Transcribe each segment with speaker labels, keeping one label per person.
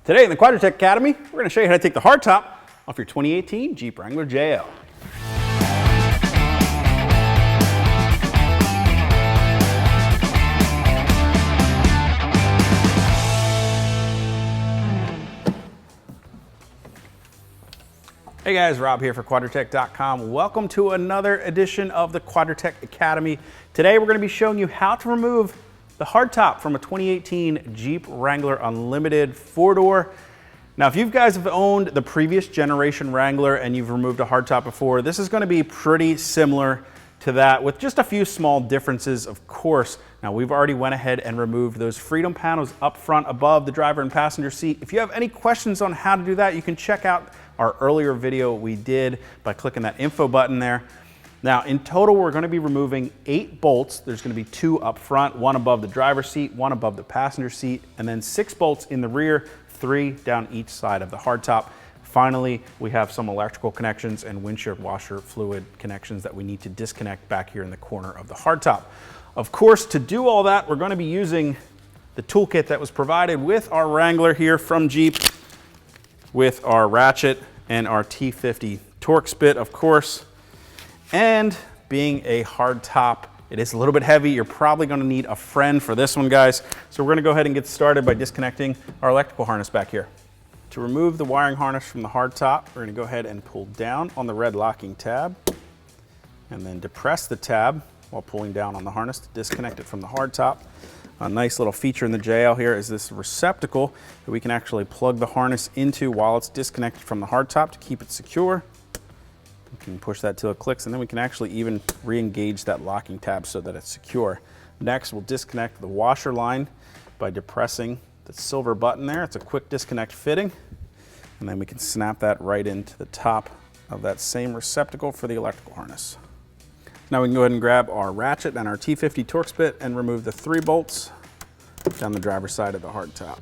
Speaker 1: Today in the Quadratec Academy, we're going to show you how to take the hardtop off your 2018 Jeep Wrangler JL. Hey guys, Rob here for Quadratec.com. Welcome to another edition of the Quadratec Academy. Today we're going to be showing you how to remove the hardtop from a 2018 Jeep Wrangler Unlimited 4-door. Now, if you guys have owned the previous generation Wrangler and you've removed a hardtop before, this is going to be pretty similar to that with just a few small differences, of course. Now, we've already went ahead and removed those freedom panels up front above the driver and passenger seat. If you have any questions on how to do that, you can check out our earlier video we did by clicking that info button there. Now, in total, we're going to be removing 8 bolts. There's going to be 2 up front, 1 above the driver's seat, 1 above the passenger seat, and then 6 bolts in the rear, 3 down each side of the hardtop. Finally, we have some electrical connections and windshield washer fluid connections that we need to disconnect back here in the corner of the hardtop. Of course, to do all that, we're going to be using the toolkit that was provided with our Wrangler here from Jeep, with our ratchet and our T50 Torx bit, of course. And being a hardtop, it is a little bit heavy. You're probably going to need a friend for this one, guys. So we're going to go ahead and get started by disconnecting our electrical harness back here. To remove the wiring harness from the hardtop, we're going to go ahead and pull down on the red locking tab and then depress the tab while pulling down on the harness to disconnect it from the hardtop. A nice little feature in the JL here is this receptacle that we can actually plug the harness into while it's disconnected from the hardtop to keep it secure. We can push that till it clicks, and then we can actually even re-engage that locking tab so that it's secure. Next, we'll disconnect the washer line by depressing the silver button there. It's a quick disconnect fitting, and then we can snap that right into the top of that same receptacle for the electrical harness. Now we can go ahead and grab our ratchet and our T50 Torx bit and remove the 3 bolts down the driver's side of the hardtop.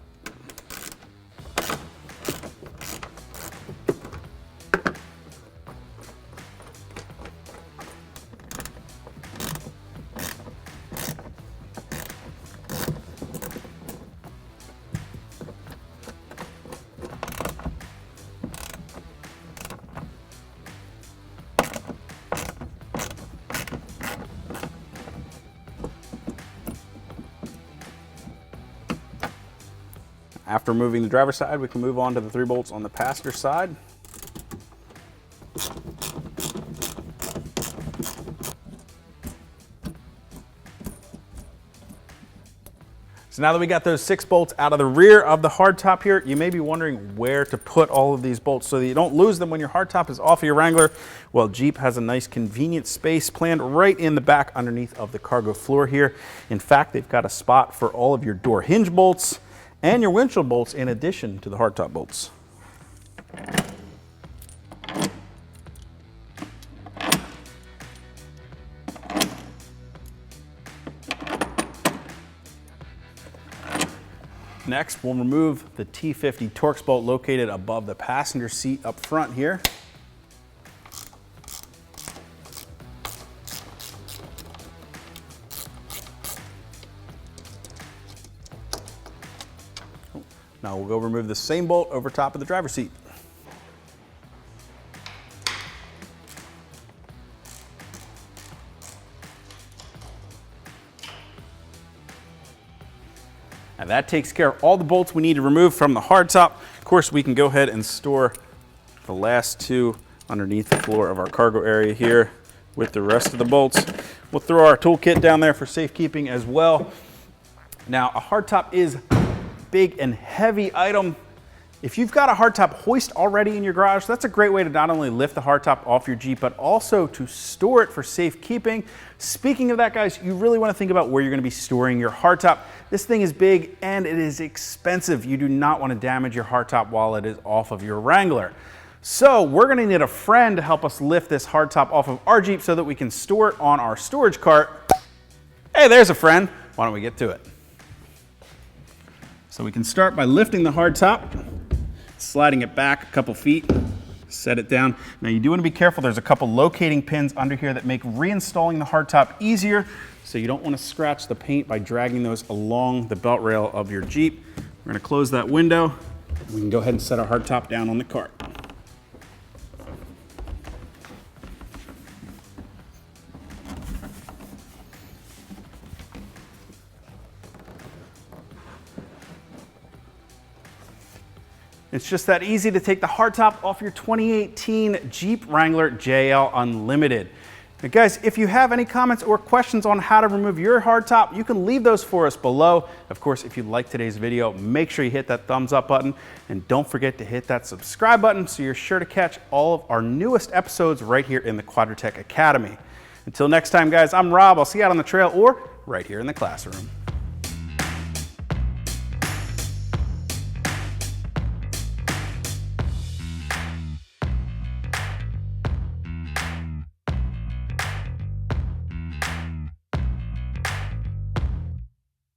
Speaker 1: After removing the driver's side, we can move on to the 3 bolts on the passenger side. So now that we got those 6 bolts out of the rear of the hardtop here, you may be wondering where to put all of these bolts so that you don't lose them when your hardtop is off of your Wrangler. Well, Jeep has a nice convenient space planned right in the back underneath of the cargo floor here. In fact, they've got a spot for all of your door hinge bolts and your windshield bolts in addition to the hardtop bolts. Next, we'll remove the T50 Torx bolt located above the passenger seat up front here. Now we'll go remove the same bolt over top of the driver's seat. Now that takes care of all the bolts we need to remove from the hardtop. Of course, we can go ahead and store the last 2 underneath the floor of our cargo area here with the rest of the bolts. We'll throw our toolkit down there for safekeeping as well. Now, a hardtop is big and heavy item. If you've got a hardtop hoist already in your garage, that's a great way to not only lift the hardtop off your Jeep, but also to store it for safekeeping. Speaking of that, guys, you really want to think about where you're going to be storing your hardtop. This thing is big and it is expensive. You do not want to damage your hardtop while it is off of your Wrangler. So we're going to need a friend to help us lift this hardtop off of our Jeep so that we can store it on our storage cart. Hey, there's a friend. Why don't we get to it? So we can start by lifting the hardtop, sliding it back a couple feet, set it down. Now you do want to be careful. There's a couple locating pins under here that make reinstalling the hardtop easier. So you don't want to scratch the paint by dragging those along the belt rail of your Jeep. We're going to close that window We can go ahead and set our hardtop down on the cart. It's just that easy to take the hardtop off your 2018 Jeep Wrangler JL Unlimited. Now guys, if you have any comments or questions on how to remove your hardtop, you can leave those for us below. Of course, if you like today's video, make sure you hit that thumbs up button and don't forget to hit that subscribe button so you're sure to catch all of our newest episodes right here in the Quadratec Academy. Until next time guys, I'm Rob. I'll see you out on the trail or right here in the classroom.